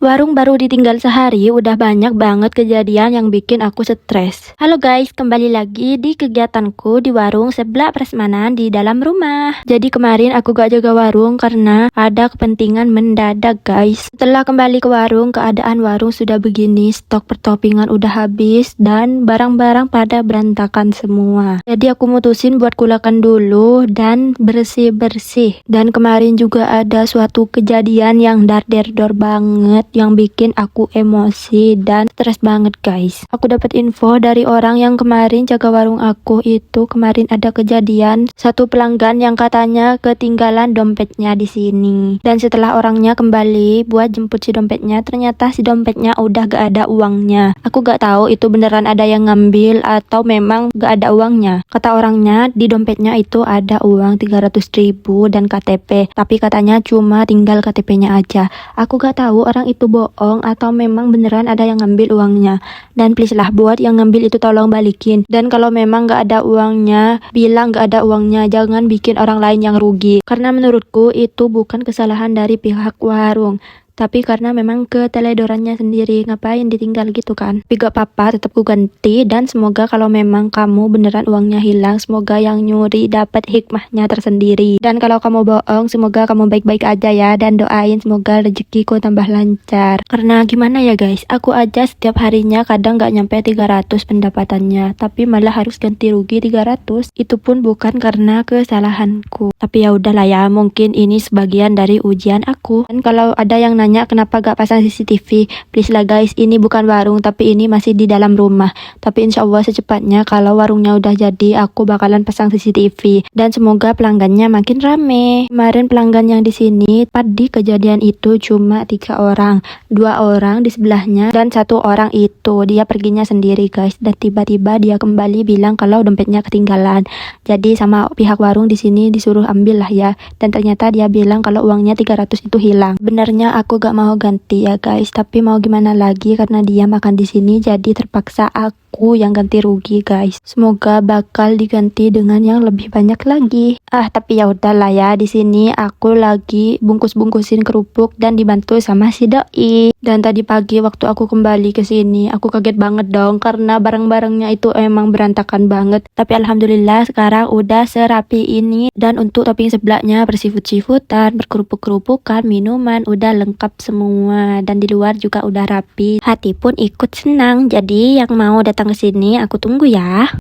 Warung baru ditinggal sehari, udah banyak banget kejadian yang bikin aku stres. Halo guys, kembali lagi di kegiatanku di warung sebelah prasmanan di dalam rumah. Jadi kemarin aku gak jaga warung karena ada kepentingan mendadak guys. Setelah kembali ke warung, keadaan warung sudah begini, stok pertoppingan udah habis dan barang-barang pada berantakan semua. Jadi aku mutusin buat kulakan dulu dan bersih-bersih. Dan kemarin juga ada suatu kejadian yang dar-der-dor banget, yang bikin aku emosi dan stres banget guys. Aku dapat info dari orang yang kemarin jaga warung aku itu, kemarin ada kejadian satu pelanggan yang katanya ketinggalan dompetnya di sini. Dan setelah orangnya kembali buat jemput si dompetnya, ternyata si dompetnya udah gak ada uangnya. Aku gak tahu itu beneran ada yang ngambil atau memang gak ada uangnya. Kata orangnya di dompetnya itu ada uang 300.000 dan KTP, tapi katanya cuma tinggal KTP-nya aja. Aku gak tahu orang itu bohong atau memang beneran ada yang ngambil uangnya. Dan please lah, buat yang ngambil itu tolong balikin. Dan kalau memang gak ada uangnya, bilang gak ada uangnya, jangan bikin orang lain yang rugi. Karena menurutku itu bukan kesalahan dari pihak warung, tapi karena memang keteledorannya sendiri. Ngapain ditinggal gitu kan? Tapi gak apa-apa, tetap ku ganti. Dan semoga kalau memang kamu beneran uangnya hilang, semoga yang nyuri dapat hikmahnya tersendiri. Dan kalau kamu bohong, semoga kamu baik-baik aja ya. Dan doain semoga rezekiku tambah lancar. Karena gimana ya guys, aku aja setiap harinya kadang gak nyampe 300 pendapatannya, tapi malah harus ganti rugi 300. Itu pun bukan karena kesalahanku. Tapi ya udahlah ya, mungkin ini sebagian dari ujian aku. Dan kalau ada yang nanya kenapa gak pasang CCTV, please lah guys, ini bukan warung tapi ini masih di dalam rumah. Tapi insya Allah secepatnya kalau warungnya udah jadi, aku bakalan pasang CCTV dan semoga pelanggannya makin rame. Kemarin pelanggan yang di sini di kejadian itu cuma 3 orang, 2 orang di sebelahnya dan 1 orang itu dia perginya sendiri guys. Dan tiba-tiba dia kembali bilang kalau dompetnya ketinggalan. Jadi sama pihak warung di sini disuruh ambil lah ya. Dan ternyata dia bilang kalau uangnya 300 itu hilang. Benernya aku gak mau ganti ya guys, tapi mau gimana lagi karena dia makan di sini, jadi terpaksa aku yang ganti rugi guys. Semoga bakal diganti dengan yang lebih banyak lagi. Tapi ya udahlah ya, di sini aku lagi bungkus-bungkusin kerupuk dan dibantu sama si doi. Dan tadi pagi waktu aku kembali ke sini, aku kaget banget dong karena barang-barangnya itu emang berantakan banget. Tapi alhamdulillah sekarang udah serapi ini. Dan untuk topping sebelahnya bersifut-sifutan, berkerupuk-kerupukan, minuman udah lengkap semua. Dan di luar juga udah rapi. Hati pun ikut senang. Jadi yang mau datang ke sini aku tunggu ya.